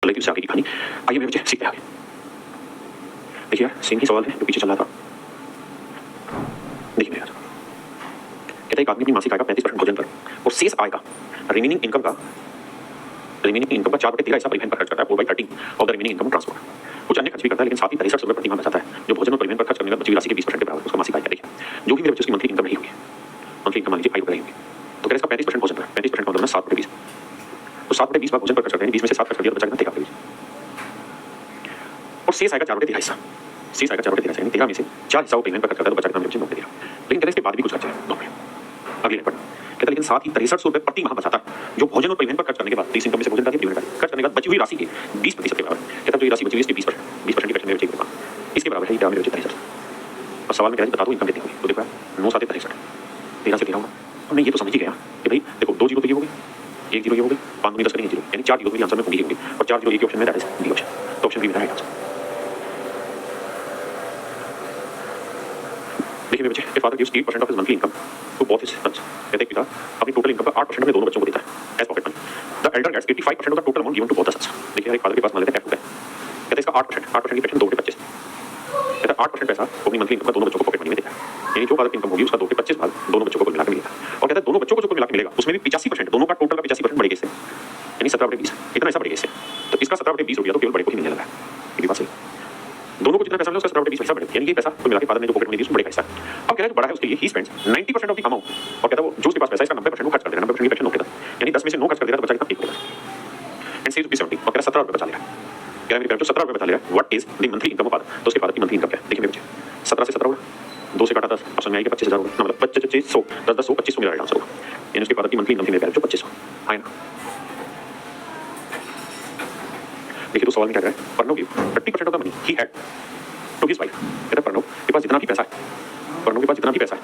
लेकिन उससे आगे की कहानी। आइए मेरे बच्चे सीखते हैं आगे। देखिए यार सेम ही सवाल है जो पीछे चल रहा था। देखिए मेरे कहता है एक आदमी अपनी मासिक आय का 35% भोजन पर और शेष आय का रिमेनिंग इनकम का 4/13 हिस्सा परिवहन पर खर्च करता है, 4/13 of the remaining income transport. कुछ अन्य खर्च भी करता है लेकिन साथ ही 63 रुपये प्रति माह बचाता है जो भोजन और परिवहन पर खर्च करने का बची हुई राशि के 20% के बराबर है। उसका मासिक आय क्या देखिए जो भी मेरे बच्चे उसकी मंथली इनकम नहीं होगी, मंथली इनकम मान लीजिए 5 रुपये होगी, तो कहते हैं इसका 35% भोजन पर, 35% मतलब 7/20, तो 7/20 भाग भोजन पर खर्च करते हैं, 20 में से 7 खर्च कर दिया तो बचा कितना 13 और शेष आएगा 4/13 हिस्सा, शेष आएगा 4/13 हिस्सा, 13 में से 4 हिस्सा वो परिवहन पर खर्च करता है तो बचा कितना मेरे बच्चे 9/13। लेकिन कहते हैं इसके बाद भी कुछ खर्च है 9 में। अगली लाइन पढ़ना कहता है लेकिन साथ ही 63 रुपये प्रति माह बचाता है जो भोजन और परिवहन पर खर्च करने के बाद, तो इस इनकम में से भोजन का परिवहन खर्च करने के बाद बची हुई राशि के 20% के बराबर। कहता है जो ये राशि बची हुई इसके 20% की फ्रैक्शन मेरे बच्चे इसके बराबर है, मेरे बच्चे 63। अब सवाल में कह बता दो इनकम कितनी होगी, तो देखो 9 7 63, 13 से 13 होगा। हमने ये तो समझ ही गया कि भाई देखो 2 जीरो तो ये हो गई, 1 जीरो ये हो गई, 5 दूनी 10 करेंगे जीरो, यानी 4 जीरो मेरे आंसर में होंगी होंगी और 4 जीरो एक ही ऑप्शन में, दैट इज बी ऑप्शन। तो ऑप्शन बी मेरा राइट आंसर। देखिए मेरे बच्चे a father gives 8% of his monthly income to both his sons. कहते हैं पिता अपनी टोटल इनकम का 8% अपने दोनों बच्चों को देता है as pocket money. The elder gets 85% of the total amount given to both the sons. देखिए एक फादर के पास मान लेते हैं 10 रुपये, कहते हैं इसका 8% की फ्रैक्शन 2/25, कहता है 8% पैसा वो अपनी मंथली इनकम का दोनों बच्चों को पॉकेट मनी में देता है, यानी जो फादर की इनकम होगी उसका 2/25 भाग दोनों बच्चों को मिला के मिलेगा। और कहता है दोनों बच्चों को जो मिला के मिलेगा उसमें भी 85%, दोनों का टोटल का 85% बढ़ेगा इससे, यानी 17/20 इतना ऐसा बढ़ेगा इससे, तो इसका 17/20 रुपया तो केवल बड़े को ही मिलने लगा है। ये भी बात सही, दोनों को जितना पैसा मिला उसका 17/20 पैसा बढ़ेगा, यानी ये पैसा तो मिला के फादर ने जो पॉकेट मनी दी उसमें बढ़ेगा हिस्सा। अब कह रहा है बड़ा है उसके लिए he spends 90% of the amount, और कहता है वो जो उसके पास पैसा है इसका 90% वो खर्च कर देना, 90% की फ्रैक्शन 9 के 10, यानी 10 में से 9 खर्च कर देगा तो बचा कितना 1 एंड सेव रुपीज 70, और कह रहा 17 रुपये बचा लेगा। कह रहा मेरे जो 17 रुपये बचा लेगा what is the monthly income of father, तो उसके फादर की मंथली इनकम क्या है। देखिए मेरे बच्चे 17 से 17 होगा, 2 से काटा 10, ऑप्शन में आएगा 25,000 होगा, मतलब 25 100 10 10 100 2500 मेरा राइट आंसर होगा, यानी उसके फादर की मंथली इनकम मेरे जो 2500 है ना। देखिए तो सवाल में क्या कह रहा है, Pranav give 30% of the money he had to his wife. कहता है प्रणव के पास जितना भी पैसा है, प्रणव के पास जितना भी पैसा है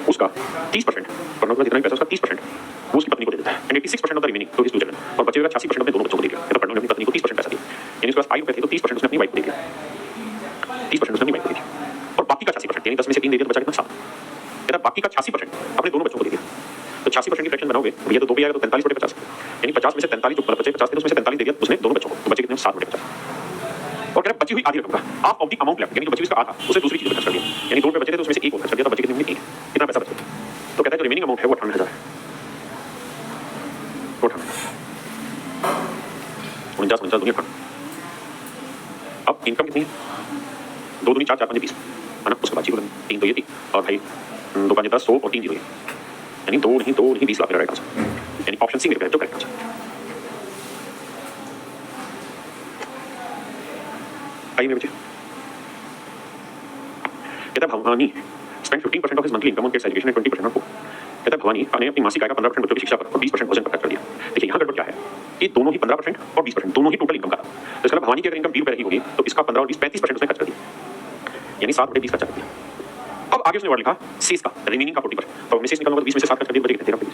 उसका 30%, प्रणव का जितना भी पैसा उसका 30% वो उसकी पत्नी को दे देता है and 86% of the remaining to his two children, और बचे हुए 86% अपने दोनों बच्चों को दे दिया। कहता प्रणव ने अपनी पत्नी को 30% पैसा दिया, यानी उसके पास 5 रुपये थे तो 30% उसने अपनी वाइफ को दे दिया, 30% उसने अपनी वाइफ को दे दिया, और बाकी का 86% यानी 10 में से 3 दे दिया तो बचा कितना 7। कहता बाकी का 86% अपने दोनों बच्चों को दे दिया, तो 86% की फ्रैक्शन बनाओगे भैया तो 2 पे आएगा तो 43/50, यानी 50 में से 43 जो बचे 50 थे उसमें से 43 दे दिया उसने दोनों बच्चों को, तो बचे कितने 7/50। और कह रहा बची हुई आधी रकम का half of the amount left, यानी जो बची हुई इसका आधा उसे दूसरी चीज पर खर्च कर दिया, यानी 2 रुपये बचे थे तो उसमें से 1 और खर्च कर दिया तो बचे कितने 1, कितना पैसा बचा। तो कहता है जो रिमेनिंग अमाउंट है वो 58,000 है, 49 दुनिया खा। अब इनकम कितनी है, 2 दूनी 4 4 5 20 है ना, उसके बाद 3 तो ये थी और भाई 2 5 10 100 और 3 जीरो, यानी 2 नहीं 20 लाख मेरा राइट आंसर, यानी ऑप्शन सी मेरा जो करेक्ट आंसर। आइए मेरे बच्चे कहता है Bhavani spend 15% of his monthly income on kids education and 20% on food. कहता है भवानी ने अपनी मासिक आय का 15% बच्चों की शिक्षा पर और 20% भोजन पर खर्च कर दिया। देखिए यहाँ गड़बड़ क्या है कि दोनों ही 15% और 20% दोनों ही टोटल इनकम का था, तो इसका भवानी की अगर इनकम 20 रुपये ही होगी तो इसका 15 और 20 35% उसने खर्च कर दिया, यानी 7/20 खर्च कर दिया। अब आगे उसने वर्ड लिखा शेष का रिमेनिंग का 40%, तो हमने शेष निकालना तो 20 में से 7 खर्च कर दिया, बचे कितने 13/20।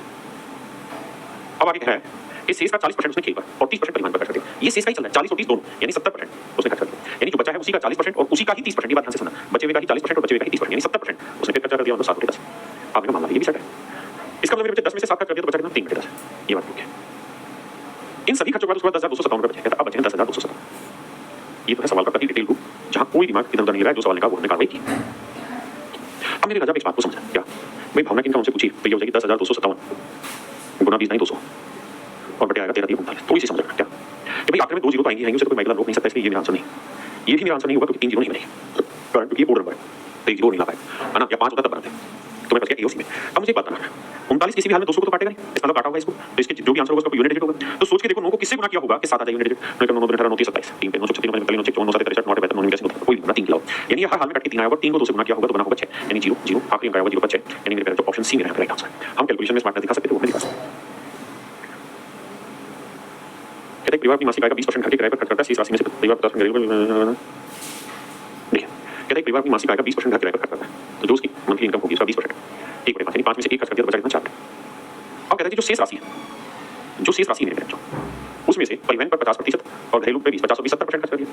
अब आगे है कि शेष का 40% उसने खेल पर और 30% परिवहन पर खर्च कर दिया, ये शेष का ही चल रहा है 40 और 30 दोनों, यानी 70% उसने खर्च कर दिया, यानी जो बचा है उसी का 40% और उसी का ही 30%, ये बात ध्यान से सुनना, बचे हुए का ही 40% और बचे हुए का ही 30%, यानी 70% उसने फिर खर्च कर दिया, मतलब 7/10। आप मेरा मामला ये भी सेट है, इसका मतलब मेरे बच्चे 10 में से 7 खर्च कर दिया तो बचा कितना 3/10, ये बात ठीक है। इन सभी खर्चों के बाद उसके बाद 10,257 रुपये बचे, अब बचे 10,257। ये तो है सवाल का प्रति डिटेल रूप, जहां कोई दिमाग इधर उधर नहीं रहा है, जो सवाल निकाला वो हमने कार्रवाई की। अब मेरे राजा इस बात को समझा क्या, भाई भावना की इनकम उनसे पूछी तो ये हो जाएगी 10,257 गुना 20 नहीं 200 और बटे आएगा 13,39, थोड़ी सी समझ रखना क्या कि भाई आखिर में 2 जीरो तो आएंगे, उसे तो कोई माइकल रोक नहीं सकता, इसलिए ये मेरा आंसर नहीं, ये भी मेरा आंसर नहीं होगा क्योंकि 3 जीरो नहीं बनेगी, कारण क्योंकि ये बोर्ड नंबर है तो 1 जीरो नहीं ला पाएगा है ना, या 5 होता तब बनाते, तो मैं बच गया एओसी में। अब मुझे एक बात बताना है 39 किसी भी हाल में 200 को तो काटेगा नहीं, इसका मतलब काटा होगा इसको, तो इसके जो भी आंसर होगा उसका यूनिट डिजिट होगा, तो सोच के देखो 9 को किससे गुना किया होगा कि 7 आ जाएगा यूनिट डिजिट, 9 9 18 29 27 3 पे 9 36 9 41 9 9 7 63 9 9 9 कोई गुना 3 किया, यानी हर हाल में कट के 3 आएगा और 3 को 2 से गुना किया होगा तो बना होगा 6, यानी 0 0 आखिरी अंक आएगा 0 पर 6, यानी मेरे जो ऑप्शन सी मेरा राइट आंसर है। हम कैलकुलेशन में स्मार्टनेस दिखा सकते थे, वो नहीं दिखा सकते। कहते हैं परिवार की मासिक आय का 20% घर के किराए पर खर्च करता है, शेष राशि में से परिवार 50% देखिए कहते हैं परिवार की मासिक आय का 20% घर किराए पर खर्च करता है, तो जो उसकी मंथली इनकम होगी उसका 20% 1/5, यानी 5 में से 1 खर्च कर दिया तो बचा कितना 4। अब कहते हैं जो शेष राशि है, जो शेष राशि मेरे बच्चों उसमें से परिवहन पर 50% और घरेलू पे 20 50 20 70% खर्च कर दिया,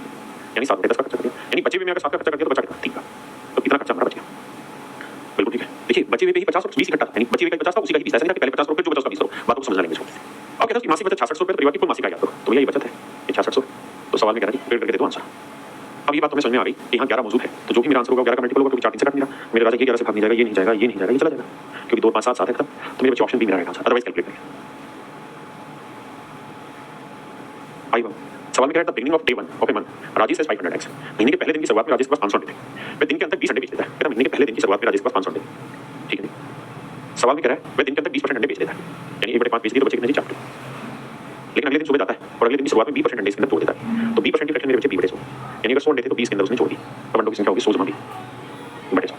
यानी 7/10 का खर्च कर दिया, यानी बचे भी में अगर 7 का खर्च कर दिया तो बचा कितना 3 का, तो कितना खर्चा हमारा बच गया, बिल्कुल ठीक है। देखिए बचे हुए पे ही 50 और 20 इकट्ठा था, यानी बचे हुए का 50 था, उसी का ही 20 ऐसा नहीं था कि पहले 50 करो फिर जो बचा उसका 20 करो, बात को समझना लेंगे इसको। अब कहता है कि मासिक बचत 6600 रुपए परिवार की कुल मासिक आय याद करो, तो भैया ये बचत है ये 6600, तो सवाल में कह रहा है कि करके दे दो आंसर। अब ये बात तुम्हें समझ में आ गई कि यहाँ 11 मौजूद है, तो जो भी मेरा आंसर होगा 11 का मल्टीपल होगा, क्योंकि 4 3 से काट नहीं रहा, मेरा राजा ये 11 से भाग नहीं जाएगा, ये नहीं जाएगा, ये नहीं जाएगा, ये चला जाएगा, क्योंकि 2 5 7 7 है खत्म, तो मेरे बच्चे ऑप्शन बी मेरा रहेगा आंसर, अदरवाइज कैलकुलेट करिए। आई बात सवाल में कह रहा है beginning of day 1 of a month Rajesh has 500x, महीने के पहले दिन की शुरुआत में राजेश के पास 500 अंडे थे, वह दिन के अंदर 20 अंडे बेच देता है, कहता महीने के पहले दिन की शुरुआत में राजेश के पास 500 अंडे, ठीक है। सवाल में कह रहा है वह दिन के अंदर 20% अंडे बेच देता है, यानी 1/5 बेच दिए तो बचे कितने जी 4, लेकिन अगले दिन सुबह जाता है और अगले दिन की शुरुआत में 20% अंडे इसके अंदर तोड़ देता है, तो 20% की फ्रैक्शन मेरे बच्चे b/100, यानी अगर 100 अंडे थे तो 20 के अंदर उसने छोड़ दी, अब अंडों की संख्या होगी 100 जमा b/100।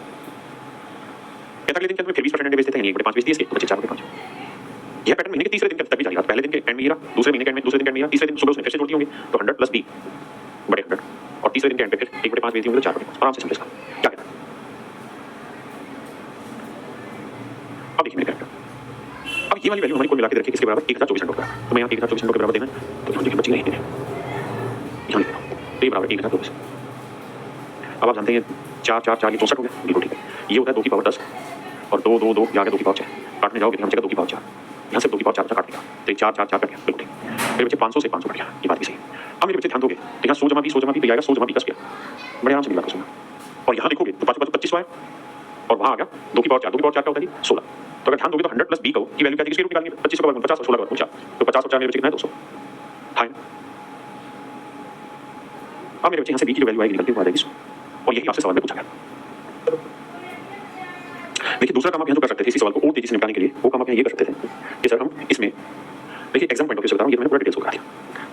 कहता अगले दिन के अंदर फिर 20% अंडे बेच देते हैं, यानी 1/5 बेच दिए इसके, तो बचे 4/5। यह पैटर्न महीने के तीसरे दिन तक भी जारी रहा, पहले दिन के एंड में हीरा, दूसरे महीने के एंड में दूसरे दिन के एंड में हीरा, तीसरे दिन सुबह उसने फिर से जोड़ दिए होंगे तो 100 + b बटे 100, और तीसरे दिन के एंड पे फिर 1/5 बेच दिए होंगे तो 4/5, आराम से समझ इसका क्या कहता है। अब देखिए मेरे कैरेक्टर, अब ये वाली वैल्यू हमारी कुल मिला के रखिए किसके बराबर 1024 अंडों का, तो मैं यहाँ 1024 अंडों के बराबर देना है, तो यहाँ देखिए बची नहीं है, यहाँ लिख रहा हूँ तो ये बराबर 1024। अब आप जानते हैं 4 4 4 ये 64 हो गया, बिल्कुल ठीक है। ये होता है 2 की पावर 10 और 2 2 2 ये आ गया 2 की पावर 6, काटने जाओगे तो यहाँ बचेगा 2 की पावर 4, यहाँ से 2 की पावर 4 काट देगा तो 4 4 4 कट गया, बिल्कुल ठीक। मेरे बच्चे 500 से 500 कट गया, ये बात भी सही है। अब मेरे बच्चे ध्यान दोगे तो यहाँ 100 जमा 20 तो आएगा 100 जमा 20 गया, बड़े आराम से बात सुनना, और यहाँ लिखोगे तो 5 25 आया और वहाँ आ गया 2 की पावर 4, 2 की पावर 4 क्या होता है 16, तो अगर ध्यान दोगे तो 100 + b कहो की वैल्यू क्या किसके रूप निकालनी है, 25 का वर्ग 50 और 16 का वर्ग 49, तो 50 और 4 मेरे बच्चे कितना है 200, हाँ। अब मेरे बच्चे यहाँ से b की जो वैल्यू आएगी निकलती हुई आ जाएगी 100, और यही आपसे सवाल में पूछा गया। देखिए दूसरा काम आप यहाँ जो कर सकते थे इसी सवाल को और तेजी से निपटाने के लिए, वो काम आप यहाँ ये कर सकते थे कि सर हम इसमें देखिए एग्जाम पॉइंट ऑफ व्यू से बता रहा हूँ, ये मैंने पूरा डिटेल्स को करा दिया।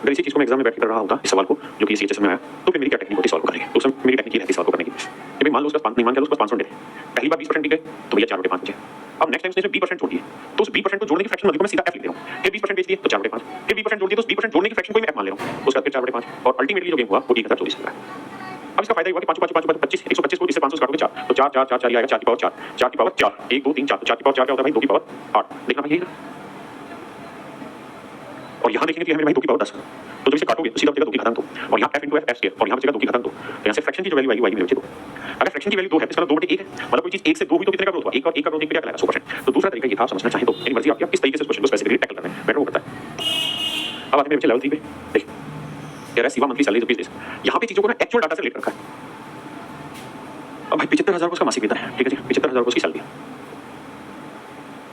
अगर इसी चीज़ को मैं एग्जाम में बैठ कर रहा होता इस सवाल को जो कि सीएचएस में आया, तो फिर मेरी क्या टेक्निक होती सॉल्व करने की, तो उसमें मेरी टेक्निक ये रहती सॉल्व करने की कि भाई मान लो उसका 5 नहीं मान के उसका 500 अंडे थे, पहली बार 20% दिए तो भैया 4/5 बचे, अब नेक्स्ट टाइम उसने 20% जोड़ दिए तो उस 20% को जोड़ने की फ्रैक्शन को मैं सीधा f लिख रहा हूँ, फिर 20% बेच दिए तो 4/5, फिर 20% जोड़ दिए तो 20% जोड़ने की फ्रैक्शन को मैं f मान ले रहा हूँ, उसका फिर 4/5, और अल्टीमेटली जो गेम हुआ वो 1024 हुआ। अब इसका फायदा हुआ कि 5 5 5 25 125 को इससे 500 काटोगे 4, तो 4 4 4 4 आएगा 4 की पावर 4, 4 की पावर 4 1 2 3 4, तो 4 की पावर 4 क्या होता है भाई 2 की पावर 8, देखना भाई, और यहाँ देखेंगे कि हमें भाई 2 की पावर 10, तो जब इसे काटोगे तो सीधा बचेगा 2 की घातांक 2, और यहाँ f * f f² और यहाँ बचेगा 2 की घातांक 2, तो यहाँ से फ्रैक्शन की जो वैल्यू आएगी वही मेरे बच्चे 2। अगर फ्रैक्शन की वैल्यू 2 है तो इसका 2/1 है, मतलब कोई चीज 1 से 2 हुई तो कितने का ग्रोथ हुआ, 1 और 1 का ग्रोथ क्या कहलाएगा 100%। तो दूसरा तरीका ये था समझना चाहें तो यानी मर्जी आपकी, आप किस तरीके से इस क्वेश्चन को स्पेसिफिकली टैकल करना है बेटर वो करता है। अब आते हैं मेरे बच्चे लेवल 3 पे, देखिए कह रहा है सिवा मंथली सैलरी रुपीज दिस, यहाँ पे चीजों को ना एक्चुअल डाटा से रिलेट रखा है। अब भाई 75,000 को उसका मासिक वेतन है, ठीक है जी, 75,000 को उसकी सैलरी,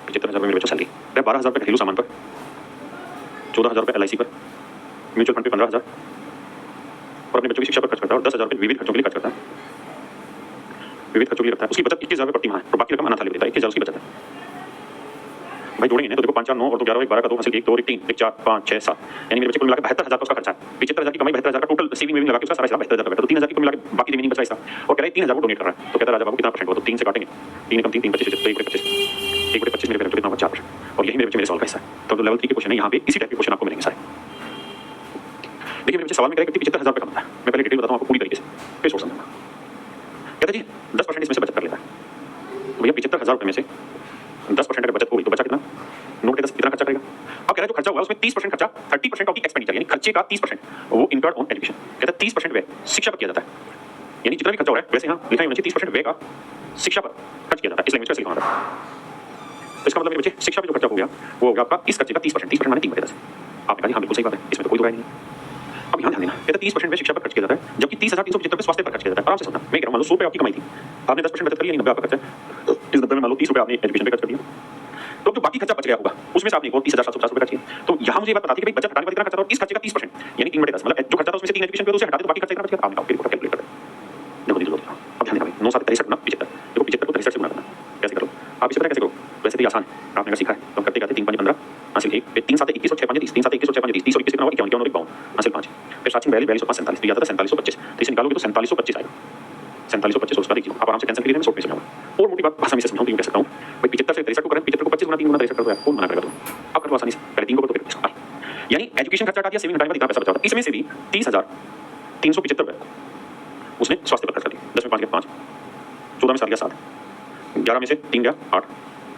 75,000 मेरे बच्चों सैलरी, 12,000 रुपये घरेलू सामान पर, 14,000 रुपये LIC पर, म्यूचुअल फंड पे 15,000, और अपने बच्चों की शिक्षा पर खर्च करता है, और 10,000 रुपये विविध खर्चों के लिए खर्च करता है, विविध खर्चों के लिए रखता है। उसकी बचत 21,000 रुपये प्रति माह है, और बाकी रकम अनाथालय देता है, 21,000 उसकी बचत है। भाई जोड़ेंगे तो देखो 5 4 9 और 2 11 1 12 का 2 हासिल 1 2 1 3 1 4 5 6 7, यानी मेरे बच्चे को मिला के 72,000 का उसका खर्चा है, 75,000 की कमाई 72,000 का टोटल सेविंग वेविंग लगा के उसका सारा हिसाब 72,000 का बैठा, तो 3,000 की कुल मिला के बाकी रिमेनिंग बचा हिस्सा, और कह रहे हैं 3,000 को डोनेट कर रहा है, तो कहता है राजा बाबू कितना परसेंट हुआ, तो 3 से काटेंगे, 3 कम 3 3 25 तो 1/25 1/25 मेरे बच्चे कितना हुआ 4%, और यही मेरे बच्चे मेरे सवाल का हिस्सा है। तो लेवल 3 के क्वेश्चन है, यहाँ पे इसी टाइप के क्वेश्चन आपको मिलेंगे सारे। देखिए मेरे बच्चे सवाल में कह रहे हैं कि 75,000 रुपये कमाता है, मैं पहले डिटेल बताता हूँ आपको पूरी तरीके से, फिर सोच समझना। कहता जी 10% इसमें से बचत कर लेता है, तो भैया 75,000 रुपये में से 10% अगर बचत हो गई तो बचा कितना, नोट के 10 कितना खर्चा करेगा। अब कह रहा है जो खर्चा हुआ उसमें 30% खर्चा 30% ऑफ द एक्सपेंडिचर, यानी खर्चे का 30% वो इनकर्ड ऑन एजुकेशन, कहता है 30% व्यय शिक्षा पर किया जाता है, यानी जितना भी खर्चा हो रहा है वैसे यहाँ लिखा होना चाहिए 30% व्यय का शिक्षा पर खर्च किया जाता है, इस लैंग्वेज का लिखा होना है। तो इसका मतलब मेरे बच्चे शिक्षा पे जो खर्चा हो गया वो हो गया आपका इस खर्चे का 30% माने 3/10। आपने कहा हाँ बिल्कुल सही बात है, इसमें तो कोई दुराई नहीं है। अब यहाँ ध्यान देना, कहता है 30% व्यय शिक्षा पर खर्च किया जाता है, जबकि 30,375 रुपये स्वास्थ्य पर खर्च किया जाता है। आराम से सुनना, मैं कह रहा हूँ मान लो 100 रुपये आपकी कमाई थी, आपने 10% बचत कर लिया, 90 आपका खर्चा है, इस 90 में मान लो 30 रुपये आपने एजुकेशन पे खर्च कर दिया, तो जो बाकी खर्चा बच गया होगा उसमें से आपने को 30,750 रुपये खर्च किया। तो यहाँ मुझे ये बात बताती है कि भाई बचत हटाने का कितना खर्चा था, और इस खर्चे का 30% यानी 3/10, मतलब जो खर्चा था उसमें से 3 एजुकेशन पे उसे हटा दे तो बाकी खर्चा कितना बच गया, आपने कैलकुलेट कर देखो दीजिए। अब ध्यान देना भाई 9 7 63 ना 75, देखो 75 को 63 से गुणा करना, कैसे करो आप इसे पता कैसे करो, वैसे तो आसान है, आपने सीखा है, तो हम करते 3 5 15 हासिल 1, फिर 3 7 21 और 6 5 30, 3 7 21 और 6 5 30, 30 और 21 कितना हुआ 51 51 और 52 हासिल 5, फिर 7 42 42 और 5 47, तो याद आता है 4725, तो इसे निकालोगे तो 4725 आएगा, 4725 उसका देखिए आप आराम से कैंसिल कर लीजिए, मैं शॉर्ट में समझाऊंगा, और मोटी बात भाषा में से समझाऊं तो यूं कह सकता हूं भाई 75 से 63 को करें, 75 को 25 गुना 3 गुना 63 कर दो यार, कौन मना करेगा, तो अब कर लो आसानी से, पहले 3 को तो फिर 25, यानी एजुकेशन खर्चा हटा दिया, सेविंग हटाएगा, इतना पैसा बचा होता, इसमें से भी 30,375 रुपये उसने स्वास्थ्य पर खर्च कर दिया, 10 में 5 गया 5, 14 में 7 गया 7, 11 में से 3 गया 8,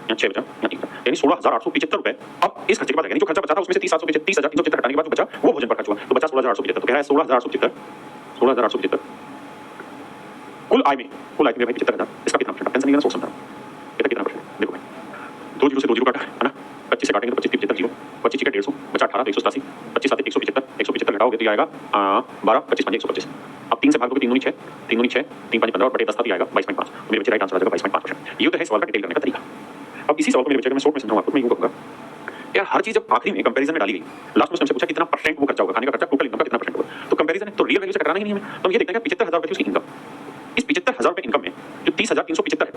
यहाँ 6 बचा, यहाँ 3 बचा, यानी 16,875 रुपये। अब इस खर्चे के बाद जो खर्चा बचा था उसमें से 30,375 हटाने के बाद जो बचा वो भोजन पर खर्च हुआ, तो बचा 16,875, तो कह रहा है 16,875 कुल आय में भाई 75,000, इसका कितना परसेंट, टेंशन नहीं लेना, सोच समझना, कहता कितना दो जीरो से दो जीरो काटा है ना, 25 से काटेंगे तो 25 75 जीरो, 25 का 150, बचा 18 तो 187, 25 7 175, 175 घटाओगे तो ये आएगा 12, 25 5 125। अब 3 से भाग दोगे 3 दूनी 6, 3 दूनी 6, 3 5 15 और बटे 10 आएगा 22.5। तो मेरे बच्चे राइट आंसर आ जाएगा 22.5%। ये तो है सवाल का डिटेल करने का तरीका। अब इसी सवाल को मेरे बच्चे मैं शॉर्ट में समझाऊंगा आपको, मैं यूं कहूंगा यार हर चीज जब आखिरी में कंपैरिजन में डाली गई, लास्ट में उसने पूछा कितना परसेंट वो खर्चा होगा, खाने का खर्चा टोटल इनकम का कितना परसेंट होगा, तो कंपैरिजन है तो रियल वैल्यू से कराना ही नहीं है हमें। तो हम ये देखते हैं 75,000 रुपए की उसकी इनकम, इस 75,000 रुपए इनकम में जो 30,375 है,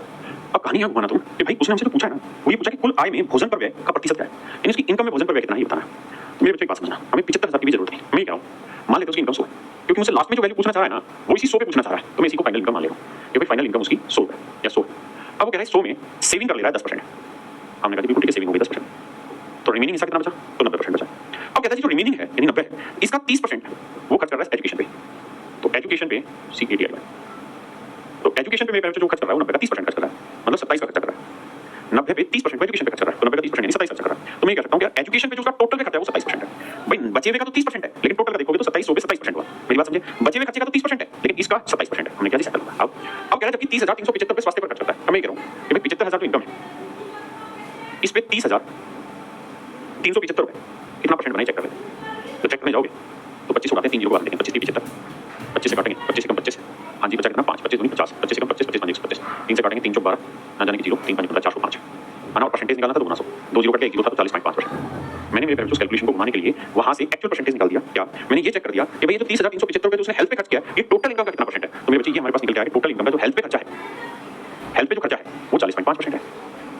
अब कहानी यहाँ घुमाना तुम कि भाई उसने हमसे तो पूछा है ना, वो ये पूछा कि कुल आय में भोजन पर व्यय का प्रतिशत क्या है, यानी उसकी इनकम में भोजन पर व्यय कितना है ये बताना है। तो मेरे बच्चे एक बात समझना, हमें 75,000 की भी जरूरत नहीं, मैं ये कह रहा हूँ मान लेते उसकी इनकम 100 है, क्योंकि मुझसे लास्ट में जो वैल्यू पूछना चाह रहा है ना वो इसी 100 पे पूछना चाह रहा है, तो मैं इसी को फाइनल इनकम मान ले रहा हूँ कि भाई फाइनल इनकम उसकी 100 है या 100 है। अब वो कह रहा है 100 में सेविंग कर ले रहा है 10%, हमने कहा बिल्कुल ठीक है सेविंग हो गई 10%, तो रिमेनिंग हिस्सा कितना बचा, तो 90% बचा। अब कहता है जो रिमेनिंग है यानी 90 इसका 30% वो खर्च कर रहा है एजुकेशन पे, तो एजुकेशन पे CATI, तो एजुकेशन पे मेरे जो खर्च कर रहा है वो 90 का 30% खर्च कर रहा है, मतलब 27 का खर्च कर रहा है, 90 पे 30% एजुकेशन पे खर्च कर रहा है, तो 90 का 30% यानी 27 खर्च कर रहा है। तो मैं क्या करता हूँ कि एजुकेशन पे जो उसका टोटल खर्चा है वो 27% है, भाई बचे हुए का तो 30% है लेकिन टोटल का देखोगे तो 27 पे 27% हुआ, मेरी बात समझे, बचे हुए खर्चे का तो 30% है लेकिन इसका 27% है, हमने क्या सेटल हुआ। अब कह रहा है जबकि 30,375 पे स्वास्थ्य पर खर्च करता है, मैं ये कह रहा हूँ कि भाई 75,000 तो इनकम है, इस पे 30,375 रुपए कितना परसेंट बनाए चेक कर लेते हैं। तो चेक करने जाओगे तो 25 को काटते हैं 3 जीरो को लेकिन 25 की 75, 25 से काटेंगे 25 से कम 25, हाँ जी बचा कितना 5, 25 दूनी 50, 25 से कम 25, 25 5 125, 3 से काटेंगे 3 चौक 12, ना जाने की जीरो, 3 5 15 405 है ना, और परसेंटेज निकालना था 2 900, 2 जीरो कटे 1 जीरो था तो 40.5%। मैंने मेरे पेरेंट्स कैलकुलेशन को घुमाने के लिए वहां से एक्चुअल परसेंटेज निकाल दिया, क्या मैंने ये चेक कर दिया कि भाई ये जो 30,375 रुपए उसने हेल्थ पे खर्च किया ये टोटल इनकम का कितना परसेंट है। तो मेरे बच्चे ये हमारे पास निकल के आया टोटल इनकम का जो हेल्थ पे खर्चा है, हेल्थ पे जो खर्चा है वो 40.5% है।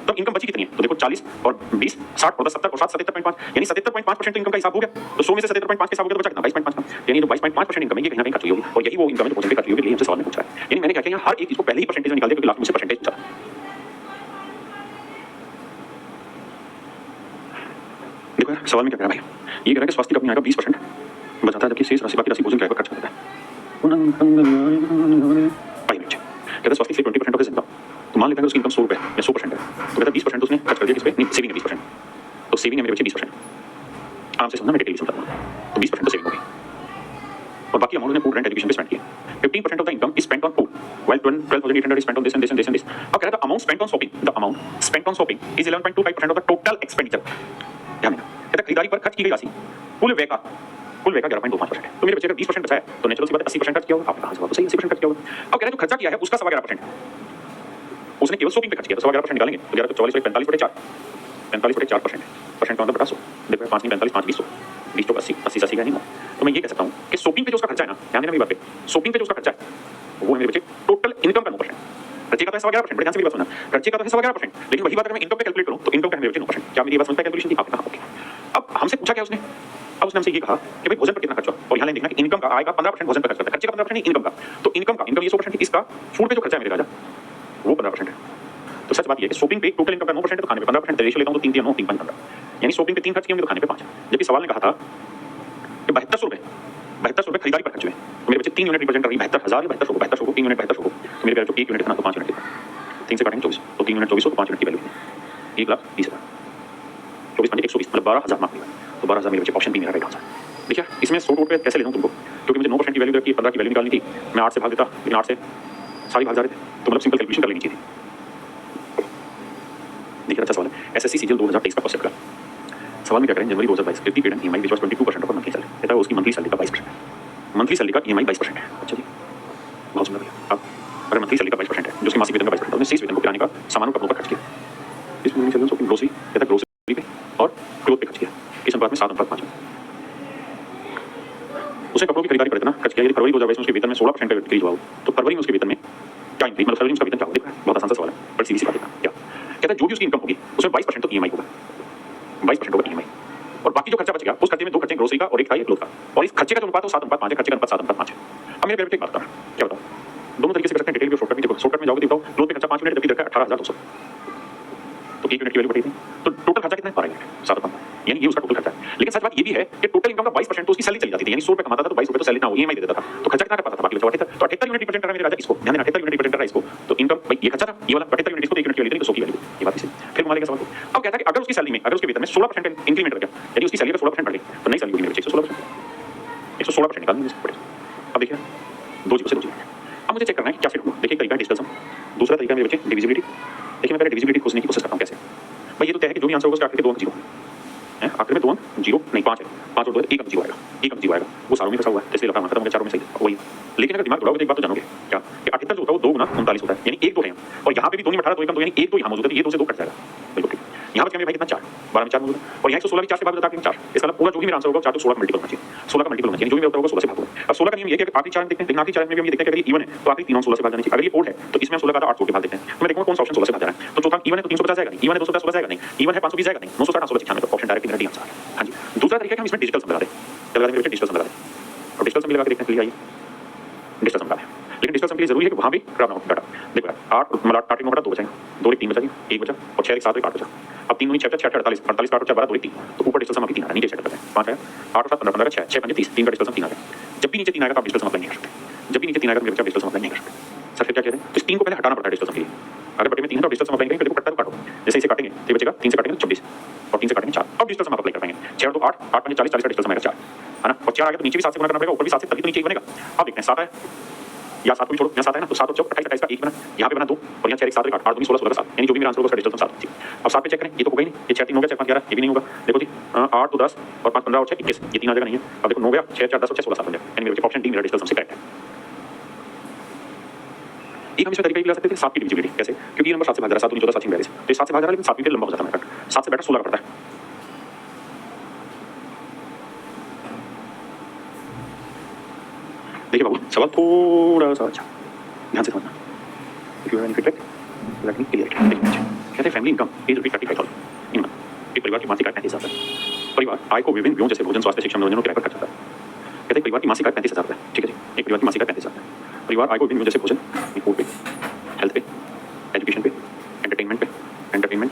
तो इनकम बची कितनी है, तो देखो 40 और 20 60 और 10 70 और 7 77.5 यानी 77.5% इनकम का हिसाब हो गया। तो 100 में से 77.5 के हिसाब हो गया तो बचा कितना 22.5 का, यानी जो 22.5% इनकम है ये कहीं ना कहीं खर्च हुई होगी और यही वो इनकम है जो भोजन पे खर्च हुई होगी, यही हमसे सवाल में पूछा है। यानी मैंने क्या किया हर एक चीज को पहले ही परसेंटेज में निकाल दिया क्योंकि लास्ट में से परसेंटेज पूछा। देखो यार सवाल में क्या कह रहा है भाई, ये कह रहा है कि स्वास्थ्य कंपनी आएगा 20% बचाता है जबकि शेष राशि बाकी राशि भोजन किराए पर खर्च करता है। भाई नीचे कहता है स्वास्थ्य से 20% ऑफ हिज इनकम, तो मान लेते हैं उसकी इनकम 100 रुपए या 100% है तो कहता है 20% उसने खर्च कर दिया किस पे, नहीं सेविंग है 20%, तो सेविंग है मेरे बच्चे 20%, आराम से समझना मैं डिटेल समझा दूंगा, तो 20% तो सेविंग हो गई और बाकी अमाउंट उसने फूड रेंट एजुकेशन पे स्पेंड किया। 15% of the income is spent on food while 12,800 is spent on this and this and this and this। अब कह रहा है the amount spent on shopping, the amount spent on shopping is 11.25% of the total expenditure. ध्यान देना कहता है खरीदारी पर खर्च की गई राशि कुल व्यय का 11.25% है, तो मेरे बच्चे का 20% बचा है तो नेचुरल सी बात है 80% खर्च किया होगा, आपने कहा जवाब तो सही 80% खर्च किया होगा। अब कह रहा है जो खर्चा किया है उसका 11.5% उसने केवल शॉपिंग पे खर्च किया तो 11% निकालेंगे तो 11 44 45 बटे 4 45 बटे 4% परसेंट का मतलब 50 देखो 5 नहीं 45 5 20 20 तो 80 80 80 का नहीं। तो मैं ये कह सकता हूँ कि शॉपिंग पे जो उसका खर्चा है ना, ध्यान देना मेरी बात पे, शॉपिंग पे जो उसका खर्चा है वो है मेरे बच्चे टोटल इनकम का 9%, खर्चे का तो है 11%, बड़े ध्यान से मेरी बात सुनना, खर्चे का तो है 11%, लेकिन वही बात अगर मैं इनकम पे कैलकुलेट करूँ तो इनकम का है मेरे बच्चे 9%। क्या मेरी बात समझता है कैलकुलेशन की, आपने कहा ओके। अब हमसे पूछा क्या उसने, अब उसने हमसे ये कहा कि भाई भोजन पर कितना खर्च हुआ और यहाँ देखना कि इनकम का आएगा 15% भोजन पर खर्च करता है, खर्चे का 15% नहीं इनकम का, तो इनकम ये 100% इसका फूड पे जो खर्चा है मेरे राजा वो 15% है। तो सच बात ये है कि शॉपिंग पे टोटल इनकम का 9% है तो खाने पे 15%, रेशियो लेता हूं तो 3 3 9 3 5 15, यानी शॉपिंग पे 3 खर्च किए तो खाने पे 5, जबकि सवाल ने कहा था कि 7200 रुपए खरीदारी पर खर्च हुए, तो मेरे बच्चे 3 यूनिट रिप्रेजेंट कर रही है 72,000 या 7200 को 3 यूनिट 7200 को, तो मेरे जो 1 यूनिट कितना तो 5 यूनिट कितना, 3 से काटेंगे 24 तो 3 यूनिट 24 तो 5 यूनिट की वैल्यू 1,20,000, 24 5 120 मतलब 12,000 माफ नहीं, तो 12,000 मेरे बच्चे ऑप्शन बी मेरा राइट आंसर। देखिए इसमें 100 पे कैसे लेता हूं तुमको, क्योंकि मुझे 9% की वैल्यू रखी है 15 की वैल्यू निकालनी थी, मैं 8 से भाग देता लेकिन 8 से सारी भाग जा रहे थे तो मतलब सिंपल कैलकुलेशन कर लेनी चाहिए। देखिए अच्छा सवाल है एसएससी सीजीएल 2023 का क्वेश्चन का सवाल में क्या करें जनवरी 2022 50 paid EMI which was 22% of monthly salary, कहता है उसकी मंथली सैलरी का 22%, मंथली सैलरी का ईएमआई 22% है। अच्छा जी बहुत सुंदर भैया, अब अगर मंथली सैलरी का 22% है जो उसकी मासिक वेतन का 22% है, उसने शेष वेतन को किराने का सामानों कपड़ों पर खर्च किया, इस महीने चैलेंज को ग्रोसरी कहता ग्रोसरी पे और क्लोथ पे खर्च किया, इस अनुपात में 7:5 में उसने कपड़ों की खरीदारी पर इतना खर्च किया। यदि फरवरी 2022 में उसके वेतन में 16% का इंक्रीज हुआ हो तो फरवरी में उसके वेतन में क्या इंक्रीज, मतलब फरवरी में उसका वेतन क्या होगा, बहुत आसान सा सवाल है बट सीधी सी बात है क्या कहता है जो भी उसकी इनकम होगी उसमें 22% तो ईएमआई होगा, 22% होगा ईएमआई और बाकी जो खर्चा बच गया उस खर्चे में 2 खर्चे ग्रोसरी का और एक था ये क्लोथ का, और इस खर्चे का जो अनुपात है 7:5 है, खर्चे का अनुपात 7:5 है। अब मेरे पेरेंट एक बात करना क्या बताऊं, दोनों तरीके से कर सकते हैं, डिटेल में शॉर्टकट में देखो, शॉर्टकट में जाओगे तो बताओ क्लोथ पे खर्चा 5 यूनिट जबकि दर का 18,200 तो 1 यूनिट की वैल्यू बढ़ी थी तो टोटल खर्चा कितना है 12 यूनिट 7:5, यानी ये उसका टोटल खर्चा है। लेकिन सच बात ये भी है कि टोटल इनकम का 22% तो उसकी सैलरी चली जाती थी, यानी 100 रुपए कमाता था तो 22 रुपए तो सैलरी ना हो ईएमआई दे देता था, तो खर्चा कितना कर पाता था बाकी बचा 78, तो 78 यूनिट रिप्रेजेंट कर रहा है मेरे राजा इसको, ध्यान देना 78 यूनिट रिप्रेजेंट कर रहा है इसको, तो इनकम भाई ये खर्चा था ये वाला 78 यूनिट इसको 1 यूनिट की वैल्यू तो 100 की वैल्यू, ये बात इसे फिर घुमा लेंगे सवाल को। अब कहता है कि अगर उसकी सैलरी में अगर उसके वेतन में 16% इंक्रीमेंट हो गया, यानी उसकी सैलरी 16% बढ़ गई तो नई सैलरी होगी मेरे 116% निकालनी है। अब देखिए 2 जीरो से 2 जीरो, अब मुझे चेक करना है क्या फिट हुआ। देखिए एक तरीका है डिजिटल सम, दूसरा तरीका है मेरे बच्चे डिविजिबिलिटी। देखिए मैं पहले डिविजिबिलिटी खोजने की कोशिश करता हूं कैसे, भाई ये तो तय है कि जो भी आंसर होगा उसके आखिर के दो अंक जीरो है, आखिर में दो अंक जीरो नहीं 5 है, 5 और 2 एक अंक जीरो आएगा, एक अंक जीरो आएगा, वो सारों में फंसा हुआ है, इसलिए लफड़ा खत्म हो गया, चारों में सही है वही। लेकिन अगर दिमाग दौड़ाओगे तो एक बात तो जानोगे क्या कि 78 जो होता है वो 2 गुना 39 होता है, यानी एक दो है और यहाँ पे भी 2 में 18 2 एकम 2 यानी एक दो यहाँ मौजूद है, तो ये 2 से 2 कट जाएगा, बिल्कुल ठीक। यहाँ पर भाई कितना 4 12 में 4 मौजूद है और यहाँ 116 भी 4 से भाग देता है 4, इसका मतलब पूरा जो भी मेरा आंसर होगा 4 तो 16 का मल्टीपल होना चाहिए, 16 का मल्टीपल होना चाहिए, जो भी होगा 16 से भागो। अब 16 का नियम ये है कि आखिरी 4 में देखते हैं, लेकिन आखिरी 4 में भी हम ये देखते हैं कि अगर ये इवन है तो आखिरी 3 16 से भाग जाने चाहिए, अगर ये ओड है तो इसमें हम 16 का 8 छोड़ के भाग देते हैं, तो मैं देखूंगा कौन सा ऑप्शन 16 से भाग जा रहा है, तो चौथा इवन है तो 350 जाएगा नहीं, इवन है 250 16 जाएगा नहीं, इवन है 520 जाएगा नहीं, 960 896 तो ऑप्शन डायरेक्टली मेरा डी आंसर है। हां जी, दूसरा तरीका है कि हम इसमें डिजिटल सम लगा दें, चलो लगा दें मेरे डिजिटल सम लगा दें और डिजिटल सम लगा के देखते हैं, आइए डिजिटल सम लगा दें, लेकिन डिजिटल सम के लिए जरूरी है कि वहां भी रब आउट डाटा देखो 8 मतलब 8 में बटा 2 बचेंगे, 2 3 बचा जी, 1 बचा और 6 7 8 बचा, अब 3 दूनी 6 6 48 48 8 4 2 3, तो ऊपर डिजिटल सम अभी 3 आ रहा है, नीचे 6 करते हैं 5 है 8 7 15 15 6 6 5 30 3 का डिजिटल सम 3 आ गया, जब भी नीचे 3 आएगा तो आप डिजिटल सम अप्लाई नहीं कर सकते, जब भी नीचे 3 आएगा तो मेरे बच्चा डिजिटल सम अप्लाई नहीं कर सकते। सर फिर क्या कह रहे हैं, तो इस 3 को पहले हटाना पड़ता है डिजिटल सम के लिए, अगर बटे में 3 है तो डिजिटल सम अप्लाई करेंगे, देखो कट्टा तो काटो, जैसे इसे काटेंगे तो बचेगा 3 से काटेंगे 26 और 3 से काटेंगे 4, अब डिजिटल सम अप्लाई कर पाएंगे, 6 और 2 8 8 5 40 40 का डिजिटल सम आएगा 4 है ना, और 4 आ गया तो नीचे भी 7 से गुणा करना पड़ेगा, ऊपर भी 7 से, तभी तो नीचे 1 बनेगा। अब देखते हैं 7 है या 7 को भी छोड़ो, यहाँ 7 है ना, तो 7 और 28 28 का 1 बना, यहाँ पे बना 2 और यहाँ 6 1 7 8 8 2 16 16 का 7, यानी जो भी मेरा आंसर होगा उसका डिजिटल सम 7 ठीक। अब 7 पे चेक करें, ये तो होगा ही नहीं, ये 6 3 हो गया, 6 5 11 ये भी नहीं होगा, देखो जी 8 2 10 और 5 15 और 6 21 ये 3 आ जाएगा नहीं है, अब देखो 9 गया 6 4 10 और 6 16 7 बन जाएगा, यानी मेरे ऑप्शन डी मेरा डिजिटल सम से करेक्ट है। एक हम इसमें तरीका ये लगा सकते थे 7 की डिविजिबिलिटी, कैसे, क्योंकि ये नंबर 7 से भाग जा रहा है, 7 2 14 7 42, तो 7 से भाग जा रहा है लेकिन 7 भी फिर लंबा हो जाता है मेरा, 7 से बेटर 16 का पड़ता है। देखिए बाबू सवाल थोड़ा सा अच्छा ध्यान से समझना, if you have any feedback let me clear it. कहते हैं family income is rupees 35,000 in month, एक परिवार की मासिक आय 35,000 है, परिवार आय को विभिन्न व्ययों जैसे भोजन स्वास्थ्य शिक्षा मनोरंजन और किराए पर खर्च करता है। कहते हैं परिवार की मासिक आय 35,000 है, ठीक है जी, एक परिवार की मासिक आय 35,000 है, परिवार आय को विभिन्न व्ययों जैसे भोजन फूड पे हेल्थ पे एजुकेशन पे एंटरटेनमेंट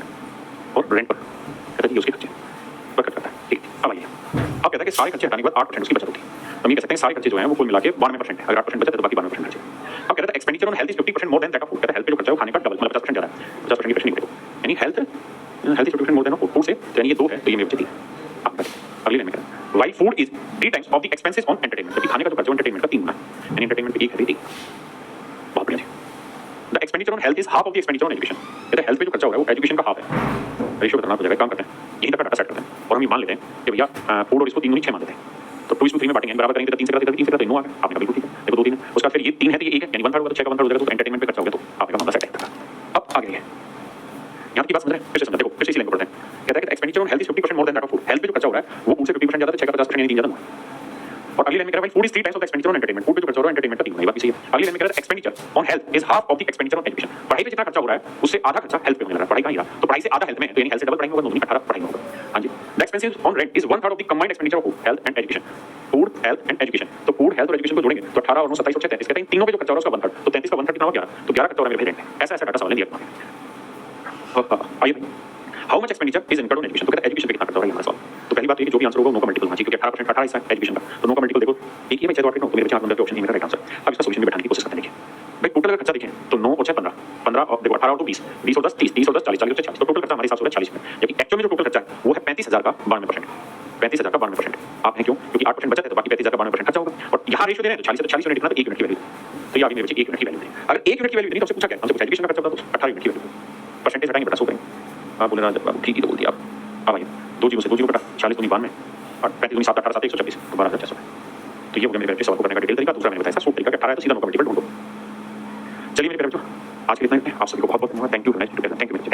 और रेंट पर कहता है कि उसके खर्चे पर खर्च करता है, ठीक है। अब आइए अब कहता है कि सारे खर्चे हटाने के बाद 8% उसकी बचत होती है, हम ये कह सकते हैं सारे खर्चे जो हैं वो कुल मिला के 92% है, अगर 8% बचत है तो बाकी 92% खर्चे। अब कहता है expenditure on health is 50% more than that of food, कहता है हेल्थ पे जो खर्चा है वो खाने का डबल मतलब 50% ज्यादा है, 50% की प्रश्न नहीं करेगा, यानी health is 50% more than of food से, यानी ये 2 है तो ये मेरे बचत 3 है। अब अगली लाइन में कहता है while food is 3 times of the expenses on entertainment, जबकि खाने का जो खर्चा एंटरटेनमेंट का 3 गुना, यानी एंटरटेनमेंट पे 1 है 3, बहुत बढ़िया। The expenditure on health is half of the expenditure on education, कहता है हेल्थ पे जो खर्चा होगा वो एजुकेशन का हाफ है, रेशियो बताना हो जाएगा, काम करते हैं यहीं तक का डाटा सेट करते हैं और हम ये मान लेते हैं कि भैया फूड और इसको 3 दूनी 6 मान लेते हैं, तो 2:3 में बांटेंगे, बराबर करेंगे तो 3 से करा 3 से करा 9 आ गया, आपने बिल्कुल ठीक है, देखो 2 3 है, उसका फिर ये 3 है तो ये 1 है, यानी 1/3 होगा तो 6 का 1/3 हो जाएगा, तो एंटरटेनमेंट पे खर्चा हो गया तो आपका मामला सेट है। अब आगे है यहाँ की बात समझ रहे हैं, फिर से समझ, देखो फिर से इसी लाइन को पढ़ते हैं, कहता है कि expenditure on health is 50% more than that of food, health पे जो खर्चा हो रहा है वो फूड से 50% ज्यादा है, 6 का 50% यानी 3 ज्यादा हुआ। और अगली लाइन में कह रहा है food is 3 times of expenditure on entertainment, food पे जो खर्चा हो रहा है एंटरटेनमेंट का 3 गुना, ये बात भी सही है। अगली लाइन में कह रहा है expenditure on health is half of the expenditure on education, पढ़ाई पे जितना खर्चा हो रहा है उससे आधा खर्चा हेल्थ पे होने लगा, पढ़ाई का ही रहा, तो पढ़ाई से आधा हेल्थ में, तो यानी हेल्थ से डबल पढ़ाई होगा, 18 पढ़ाई होगा। हां जी, the expenses on rent is 1/3 of the combined expenditure of food health and education, food health and education, तो फूड हेल्थ और एजुकेशन को जोड़ेंगे तो 18 और 9 27 और 6 33, कहते हैं तीनों पे जो खर्चा हो रहा है उसका 1/3, तो 33 का 1/3 कितना हो गया, तो 11 खर्चा हो रहा है मेरे रेंट में, ऐसा ऐसा डाटा सवाल दिया आपने। आइए how much expenditure is incurred on education, तो कहता है एजुकेशन पे कितना खर्चा हो रहा है हमारा सवाल, तो पहली बात ये कि जो भी आंसर होगा 9 का मल्टीपल होना चाहिए, क्योंकि 18% 18 हिस्सा एजुकेशन का, तो 9 का मल्टीपल देखो एक ही है, 6 8 9, तो मेरे 4 नंबर पे ऑप्शन ए मेरा राइट आंसर। अब इसका सॉल्यूशन भी बैठाने की कोशिश करते हैं, देखिए भाई टोटल अगर खर्चा देखें तो 9 और 6 15 15 और देखो 18 और 2 20 20 और 10 30 30 और 10 40 40 और 40, तो टोटल खर्चा हमारे हिसाब से 40 में, जबकि एक्चुअल में जो टोटल खर्चा है वो है 35,000 का 92%, 35,000 का 92%। आप हैं क्यों, क्योंकि 8% बचत है तो बाकी 35,000 का 92% खर्चा होगा, और यहाँ रेशियो दे रहे हैं तो 40 से 40 यूनिट कितना, तो 1 यूनिट की वैल्यू, तो ये आगे मेरे बच्चे 1 यूनिट की वैल्यू दे, अगर 1 यूनिट की वैल्यू नहीं तो हमसे पूछा क्या, हमसे पूछा एजुकेशन का खर्चा बता दो, 18 यूनिट की वैल्यू, परसेंटेज हटाएंगे बटा 100 करेंगे, आप बोले ना ठीक ही तो बोलती आप। अब आइए 2 जीरो से 2 जीरो कटा, 40 दूनी 92 और 35 दूनी 7 18 7 126 तो 12,600, तो ये हो गया मेरे सवाल को करने का डिटेल तरीका। दूसरा मैंने बताया था तरीका, 18 है तो सीधा 9 का मल्टीपल ढूंढो। चलिए मेरे प्यारे बच्चों आज के लिए इतना ही, आप सभी को बहुत बहुत धन्यवाद, थैंक यू।